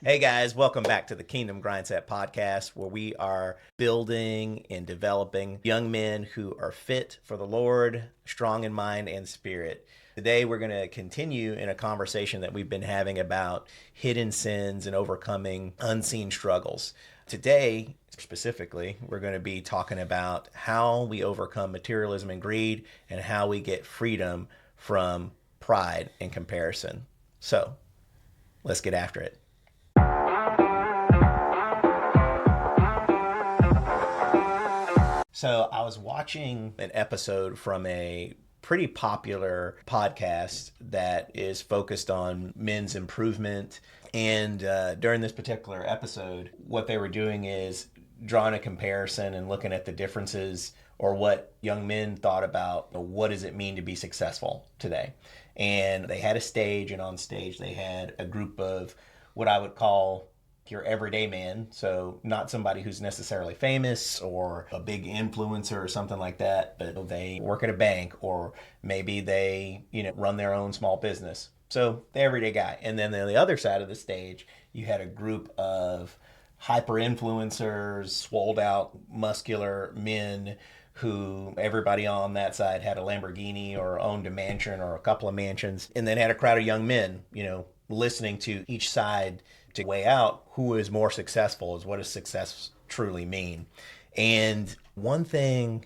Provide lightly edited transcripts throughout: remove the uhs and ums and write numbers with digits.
Hey guys, welcome back to the Kingdom Grindset podcast, where we are building and developing young men who are fit for the Lord, strong in mind and spirit. Today, we're going to continue in a conversation that we've been having about hidden sins and overcoming unseen struggles. Today, specifically, we're going to be talking about how we overcome materialism and greed and how we get freedom from pride and comparison. So, let's get after it. So I was watching an episode from a pretty popular podcast that is focused on men's improvement. And during this particular episode, what they were doing is drawing a comparison and looking at the differences or what young men thought about what does it mean to be successful today. And they had a stage, and on stage they had a group of what I would call your everyday man, so not somebody who's necessarily famous or a big influencer or something like that, but they work at a bank or maybe they, run their own small business. So the everyday guy. And then on the other side of the stage, you had a group of hyper influencers, swolled out, muscular men who everybody on that side had a Lamborghini or owned a mansion or a couple of mansions, and then had a crowd of young men, listening to each side to weigh out who is more successful, is what does success truly mean. And one thing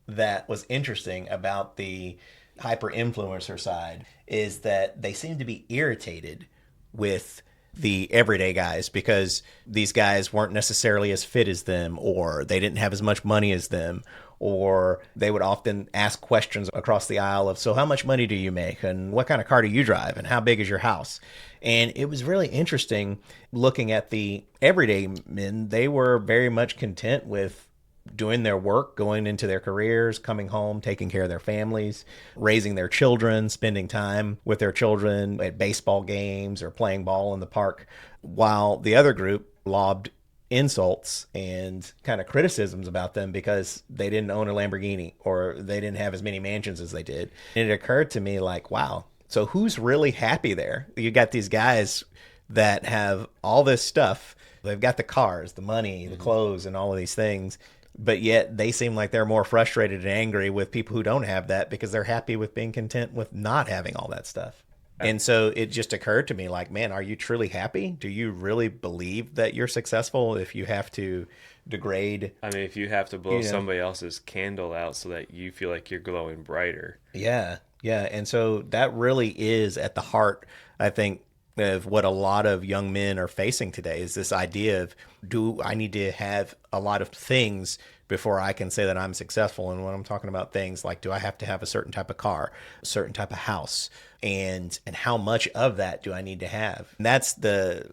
that was interesting about the hyper influencer side is that they seem to be irritated with the everyday guys because these guys weren't necessarily as fit as them, or they didn't have as much money as them, or they would often ask questions across the aisle of, so how much money do you make, and what kind of car do you drive, and how big is your house? And it was really interesting looking at the everyday men. They were very much content with doing their work, going into their careers, coming home, taking care of their families, raising their children, spending time with their children at baseball games or playing ball in the park, while the other group lobbed insults and kind of criticisms about them because they didn't own a Lamborghini or they didn't have as many mansions as they did. And it occurred to me like, wow, so who's really happy there? You got these guys that have all this stuff. They've got the cars, the money, the clothes, and all of these things. But yet they seem like they're more frustrated and angry with people who don't have that because they're happy with being content with not having all that stuff. And so it just occurred to me like, man, are you truly happy? Do you really believe that you're successful if you have to degrade? I mean, if you have to blow somebody else's candle out so that you feel like you're glowing brighter. Yeah. Yeah. And so that really is at the heart, I think, of what a lot of young men are facing today is this idea of, do I need to have a lot of things before I can say that I'm successful? And when I'm talking about things like, do I have to have a certain type of car, a certain type of house, and how much of that do I need to have? And that's the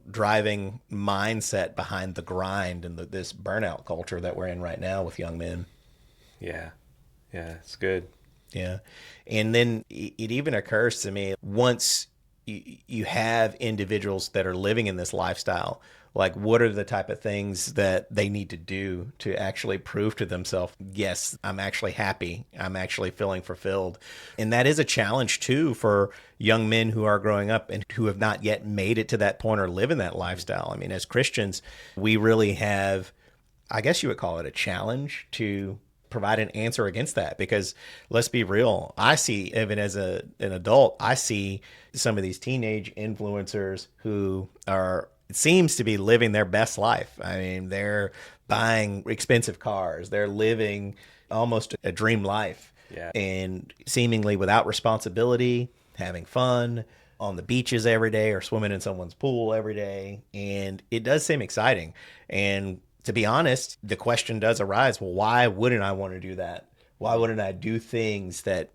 driving mindset behind the grind and this burnout culture that we're in right now with young men. Yeah. Yeah, it's good. Yeah. And then it even occurs to me, once you have individuals that are living in this lifestyle, like what are the type of things that they need to do to actually prove to themselves, yes, I'm actually happy, I'm actually feeling fulfilled. And that is a challenge too for young men who are growing up and who have not yet made it to that point or live in that lifestyle. I mean, as Christians, we really have, I guess you would call it a challenge to provide an answer against that, because let's be real, I see, even as an adult, I see some of these teenage influencers who are, it seems to be living their best life. I mean, they're buying expensive cars, they're living almost a dream life. Yeah. And seemingly without responsibility, having fun on the beaches every day or swimming in someone's pool every day. And it does seem exciting. And to be honest, the question does arise, well, why wouldn't I want to do that? Why wouldn't I do things that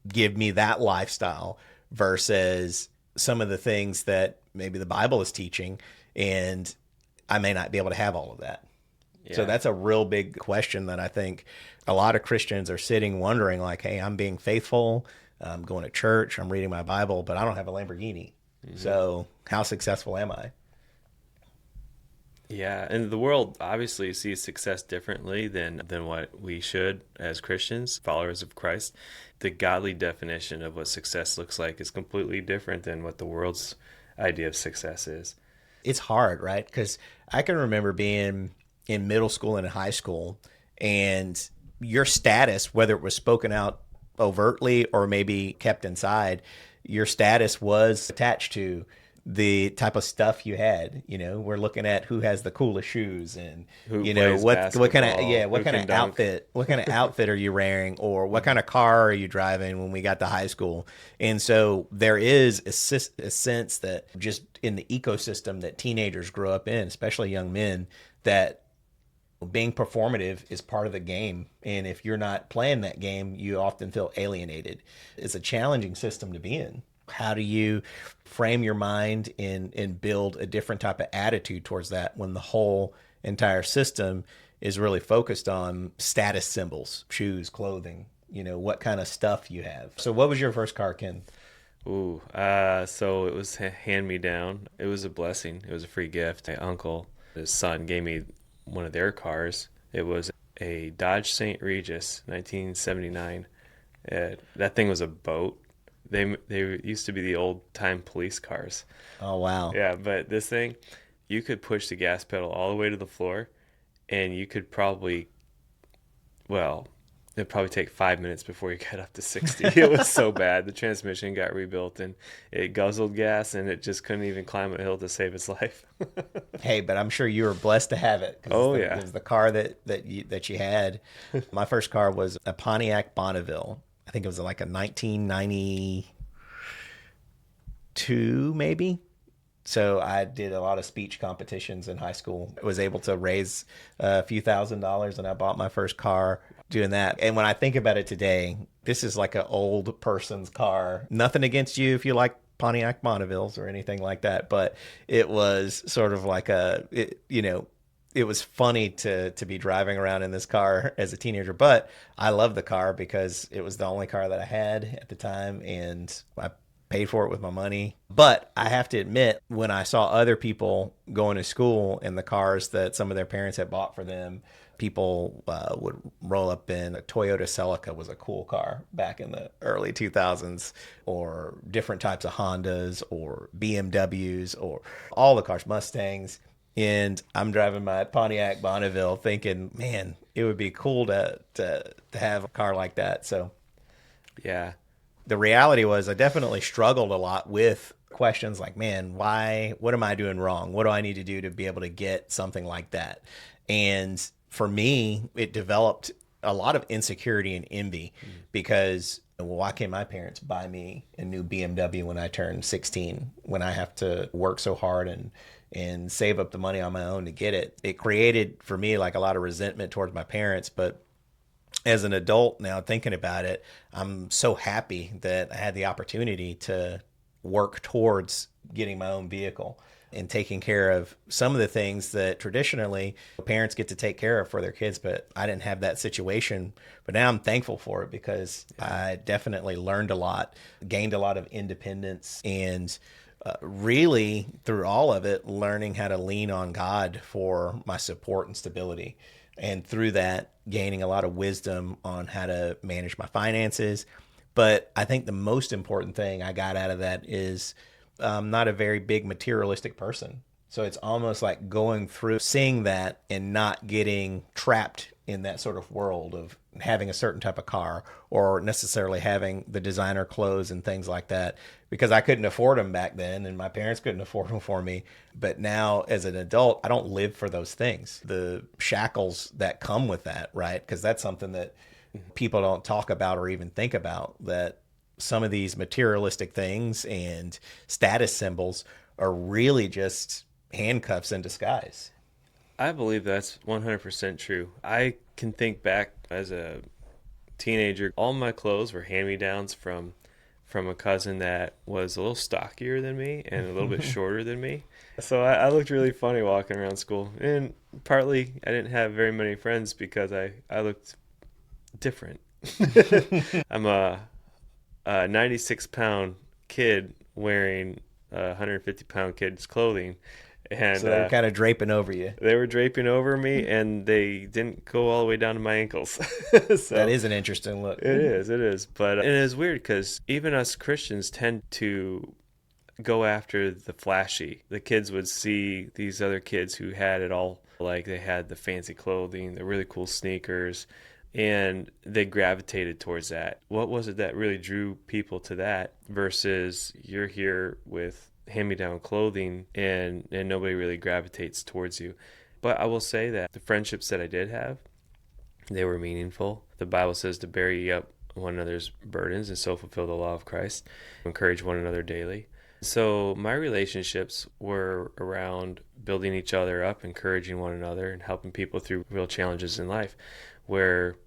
give me that lifestyle versus some of the things that maybe the Bible is teaching, and I may not be able to have all of that? Yeah. So that's a real big question that I think a lot of Christians are sitting wondering, like, hey, I'm being faithful, I'm going to church, I'm reading my Bible, but I don't have a Lamborghini. So how successful am I? Yeah, and the world obviously sees success differently than what we should as Christians, followers of Christ. The godly definition of what success looks like is completely different than what the world's idea of success is. It's hard, right? Because I can remember being in middle school and high school, and your status, whether it was spoken out overtly or maybe kept inside, your status was attached to the type of stuff you had. We're looking at who has the coolest shoes, and Who what kind of plays what kind basketball, who of can dunk. outfit are you wearing, or what kind of car are you driving when we got to high school. And so there is a sense that just in the ecosystem that teenagers grow up in, especially young men, that being performative is part of the game. And if you're not playing that game, you often feel alienated. It's a challenging system to be in. How do you frame your mind and build a different type of attitude towards that when the whole entire system is really focused on status symbols, shoes, clothing, what kind of stuff you have? So what was your first car, Ken? Ooh, so it was hand me down. It was a blessing. It was a free gift. My uncle, his son, gave me one of their cars. It was a Dodge St. Regis, 1979. That thing was a boat. They used to be the old time police cars. Oh, wow. Yeah, but this thing, you could push the gas pedal all the way to the floor, and you could probably, well, it'd probably take 5 minutes before you got up to 60. It was so bad. The transmission got rebuilt, and it guzzled gas, and it just couldn't even climb a hill to save its life. Hey, but I'm sure you were blessed to have it. Oh, yeah. It was the car that you had. My first car was a Pontiac Bonneville. I think it was like a 1992, maybe. So I did a lot of speech competitions in high school. I was able to raise a few $1,000s, and I bought my first car doing that. And when I think about it today, this is like an old person's car. Nothing against you if you like Pontiac Bonnevilles or anything like that, but it was sort of like it was funny to be driving around in this car as a teenager, but I loved the car because it was the only car that I had at the time, and I paid for it with my money. But I have to admit, when I saw other people going to school in the cars that some of their parents had bought for them, people would roll up in a Toyota Celica was a cool car back in the early 2000s, or different types of Hondas or BMWs or all the cars, Mustangs. And I'm driving my Pontiac Bonneville thinking, man, it would be cool to have a car like that. So Yeah. the reality was I definitely struggled a lot with questions like, man, what am I doing wrong? What do I need to do to be able to get something like that? And for me, it developed a lot of insecurity and envy because, well, why can't my parents buy me a new BMW when I turn 16, when I have to work so hard and save up the money on my own to get it? It created for me like a lot of resentment towards my parents. But as an adult now thinking about it, I'm so happy that I had the opportunity to work towards getting my own vehicle and taking care of some of the things that traditionally parents get to take care of for their kids. But I didn't have that situation. But now I'm thankful for it because I definitely learned a lot, gained a lot of independence, and really through all of it, learning how to lean on God for my support and stability. And through that, gaining a lot of wisdom on how to manage my finances. But I think the most important thing I got out of that is I'm not a very big materialistic person. So it's almost like going through seeing that and not getting trapped in that sort of world of having a certain type of car or necessarily having the designer clothes and things like that, because I couldn't afford them back then and my parents couldn't afford them for me. But now as an adult, I don't live for those things, the shackles that come with that, right? Because that's something that people don't talk about or even think about, that some of these materialistic things and status symbols are really just handcuffs in disguise. I believe that's 100% true. I can think back as a teenager, all my clothes were hand-me-downs from a cousin that was a little stockier than me and a little bit shorter than me. So I looked really funny walking around school. And partly I didn't have very many friends because I looked different. I'm a 96-pound kid wearing 150-pound kid's clothing. And so they're kind of draping over you. They were draping over me, and they didn't go all the way down to my ankles. So, that is an interesting look. It is. But it is weird because even us Christians tend to go after the flashy. The kids would see these other kids who had it all, like they had the fancy clothing, the really cool sneakers, and they gravitated towards that. What was it that really drew people to that versus you're here with hand-me-down clothing and nobody really gravitates towards you? But I will say that the friendships that I did have, they were meaningful. The Bible says to bear ye up one another's burdens and so fulfill the law of Christ, encourage one another daily. So my relationships were around building each other up, encouraging one another, and helping people through real challenges in life. Where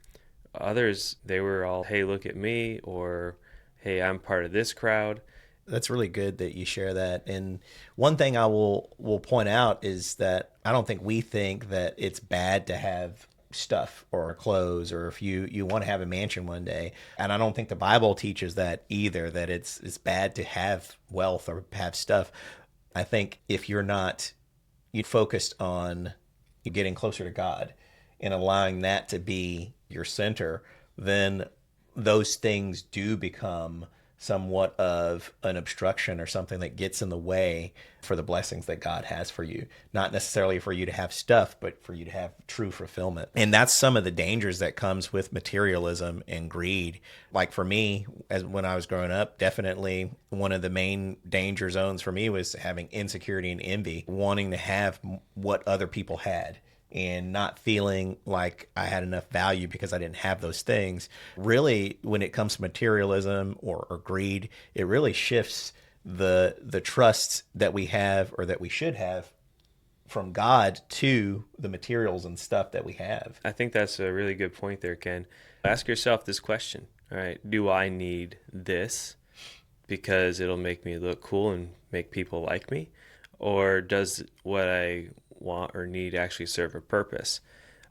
others, they were all, hey, look at me, or hey, I'm part of this crowd. That's really good that you share that. And one thing I will point out is that I don't think we think that it's bad to have stuff or clothes, or if you want to have a mansion one day. And I don't think the Bible teaches that either, that it's bad to have wealth or have stuff. I think if you're not focused on getting closer to God and allowing that to be your center, then those things do become somewhat of an obstruction or something that gets in the way for the blessings that God has for you. Not necessarily for you to have stuff, but for you to have true fulfillment. And that's some of the dangers that comes with materialism and greed. Like for me, as when I was growing up, definitely one of the main danger zones for me was having insecurity and envy, wanting to have what other people had, and not feeling like I had enough value because I didn't have those things. Really, when it comes to materialism or greed, it really shifts the trust that we have, or that we should have, from God to the materials and stuff that we have. I think that's a really good point there, Ken. Ask yourself this question, all right, do I need this because it'll make me look cool and make people like me? Or does what I want or need actually serve a purpose?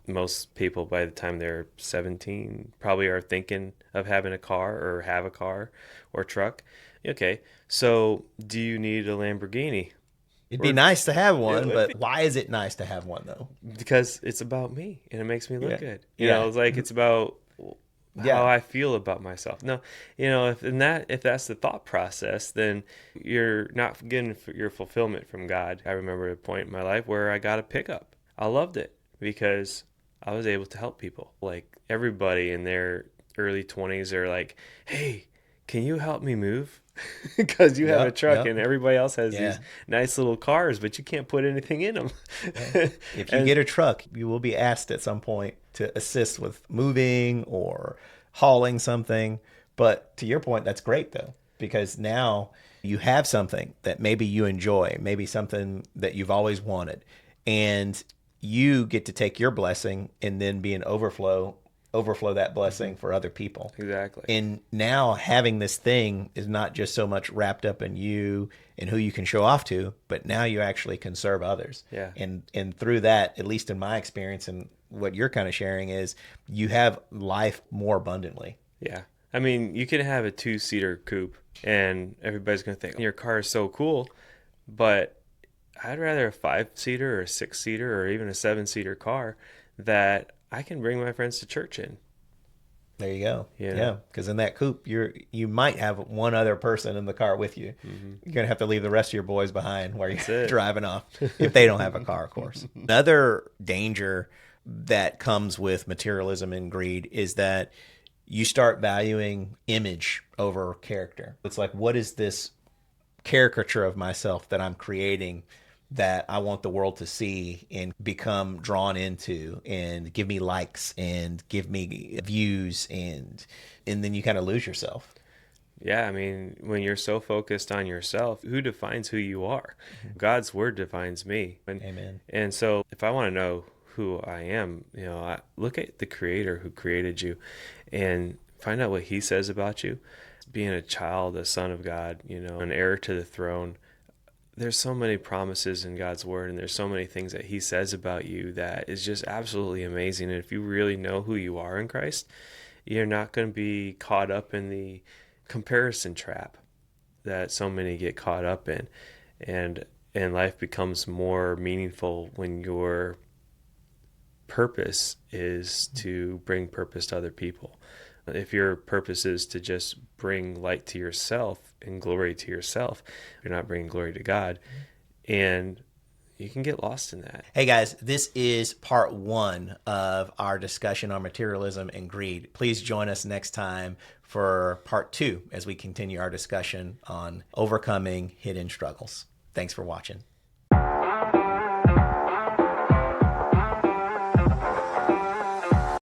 Most people, by the time they're 17, probably are thinking of having a car or have a car or truck. Okay, so do you need a Lamborghini? It'd be nice to have one, but why is it nice to have one though? Because it's about me and it makes me look good. You Yeah. know, it's like it's about Yeah. how I feel about myself. No, you know, if that's the thought process, then you're not getting your fulfillment from God. I remember a point in my life where I got a pickup. I loved it because I was able to help people. Like everybody in their early 20s are like, "Hey, can you help me move?" Because you have a truck and everybody else has these nice little cars, but you can't put anything in them. If you get a truck, you will be asked at some point to assist with moving or hauling something. But to your point, that's great though, because now you have something that maybe you enjoy, maybe something that you've always wanted, and you get to take your blessing and then be an overflow that blessing for other people. Exactly. And now having this thing is not just so much wrapped up in you and who you can show off to, but now you actually can serve others. Yeah. And through that, at least in my experience and what you're kind of sharing, is you have life more abundantly. Yeah. I mean, you can have a 2-seater coupe and everybody's going to think your car is so cool, but I'd rather a 5-seater or a 6-seater or even a 7-seater car that I can bring my friends to church in. There you go. Yeah, because in that coupe, you might have one other person in the car with you. Mm-hmm. You're gonna have to leave the rest of your boys behind while you're driving off, if they don't have a car, of course. Another danger that comes with materialism and greed is that you start valuing image over character. It's like, what is this caricature of myself that I'm creating that I want the world to see and become drawn into and give me likes and give me views, and then you kind of lose yourself. Yeah, I mean, when you're so focused on yourself, who defines who you are? Mm-hmm. God's word defines me. Amen. And so if I want to know who I am, you know, I look at the Creator who created you and find out what He says about you. Being a child, a son of God, you know, an heir to the throne. There's so many promises in God's word, and there's so many things that He says about you that is just absolutely amazing. And if you really know who you are in Christ, you're not going to be caught up in the comparison trap that so many get caught up in. And life becomes more meaningful when your purpose is to bring purpose to other people. If your purpose is to just bring light to yourself, and glory to yourself. You're not bringing glory to God. And you can get lost in that. Hey guys, this is part 1 of our discussion on materialism and greed. Please join us next time for part 2 as we continue our discussion on overcoming hidden struggles. Thanks for watching.